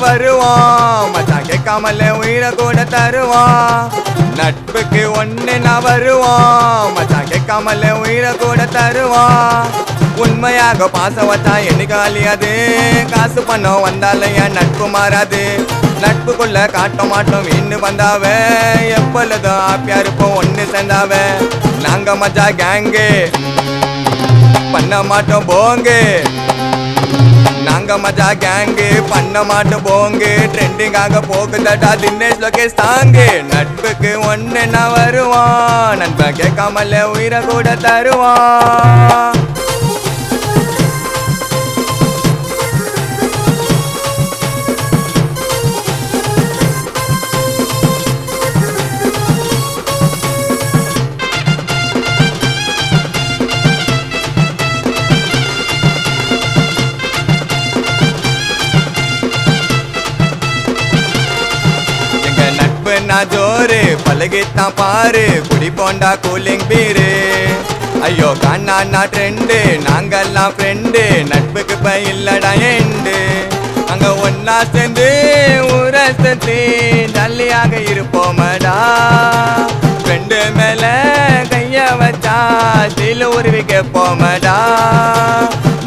வருவோம் மச்சான் கேட்காமலே உயிரை கூட தருவோம் நட்புக்கு ஒண்ணு நான் வருவோம் மச்சான் கேட்காமலே உயிரை கூட தருவோம் உண்மையாக பாசம் வச்சா என்னைக்கு அழியாது காசு பணம் வந்தாலும் என் நட்பு மாறாது நட்புக்குள்ள காட்ட மாட்டோம் இன்னும் வந்தாவே எப்பொழுதும் ஆப்பியா இருப்போம் ஒன்னு சேர்ந்தாவே நாங்க மஜா கேங்கு பண்ண மாட்டோம் போங்கு நாங்க மஜா கேங்கு பண்ண மாட்டோம் போங்கு ட்ரெண்டிங்காக போகுதடா தினேஷ் லோகேஷ் தாங்கு நட்புக்கு ஒண்ணு நான் வருவான் நண்பன் கேட்காமலே உயிரை கூட தருவான் நான் ஜோரு பழகித்தான் பாரு குடி போண்டா கூலிங் பீரு ஐயோ காணா ட்ரெண்டு நாங்கெல்லாம் ஃப்ரெண்டு நட்புக்கு போய் இல்லடா எண்டு அங்க ஒன்னா சேர்ந்து ஊரை சேர்த்து ஜல்லியாக இருப்போமடா ஃப்ரெண்டு மேல கைய வச்சா சீல உருவிக்க போமடா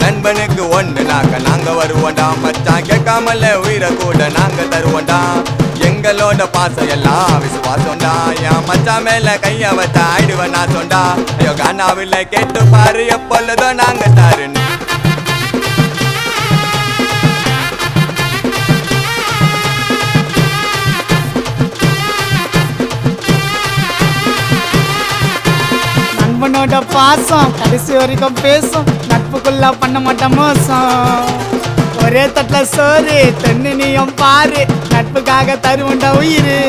நண்பனுக்கு ஒண்ணு நாங்க வருவோண்டா மச்சான் கேட்காமல உயிரை கூட நாங்க தருவோண்டா எங்களோட பாசம் எல்லாம் விசுவாசம்டா என் மச்சா மேல கைய வச்சா ஆயிடுவேன் நான் சொண்டா ஐயோ கானாவில்லை கேட்டு பாரு எப்பொழுதும் நாங்க தாருன்னு நண்பனோட பாசம் கடைசி வரைக்கும் பேசும் நட்புக்குள்ள பண்ண மாட்டோம் மோசம் ஒரே தட்டுல சோறு தென்னு நீயும் பாரு நட்புக்காக தருவண்டா உயிரு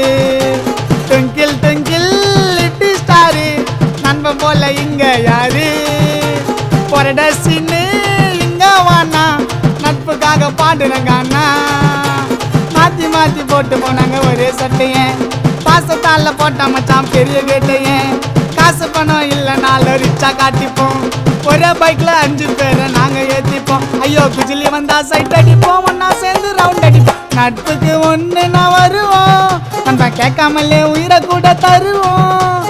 டுங்கில் டுங்கில் லிட்டில் ஸ்டாரு நண்பன் போல இங்க யாரு பொரட சீனு இங்க வானா நட்புக்காக பாடுறாங்க அண்ணா மாத்தி மாத்தி போட்டு போனாங்க ஒரே சட்டைய பாசத்தால போட்டா மச்சான் பெரிய வேட்டைய காசு பணம் இல்லைனாலும் ரிச்சா காட்டிப்போம் ஒரே பைக்ல 5 பேரை நாங்க ஏத்திப்போம் ஐயோ குஜிலி வந்தா சைட் அடிப்போம் ஒன்னா சேர்ந்து ரவுண்ட் அடிப்போம் நட்புக்கு ஒண்ணு நான் வருவோம் நம்ம கேட்காமலே உயிரை கூட தருவோம்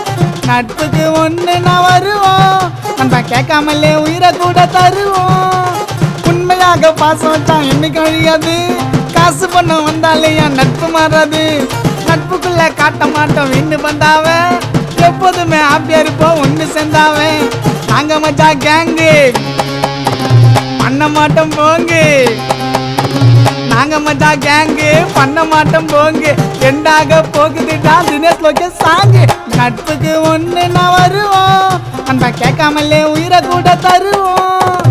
நட்புக்கு ஒண்ணு நான் வருவோம் நம்ம கேட்காமலே உயிரை கூட தருவோம் உண்மையாக பாசம் வச்சா என்னைக்கு அழியாது காசு பண்ண வந்தாலே என் நட்பு மாறாது நட்புக்குள்ள காட்ட மாட்டோம் இன்னும் வந்தாவ எப்போதுமே ஹாப்பியா இருப்போம் ஒண்ணு சேர்ந்தாவே நாங்க மச்சா கேங்கு பண்ண மாட்டோம் போங்கு நாங்க மச்சா கேங்கு பண்ண மாட்டோம் போங்கு எண்டாக போகுதுடா தினேஷ் லோகேஷ் சாங்கு நட்புக்கு ஒண்ணு நான் வருவோம் நம்ம கேட்காமலே உயிரை கூட தருவோம்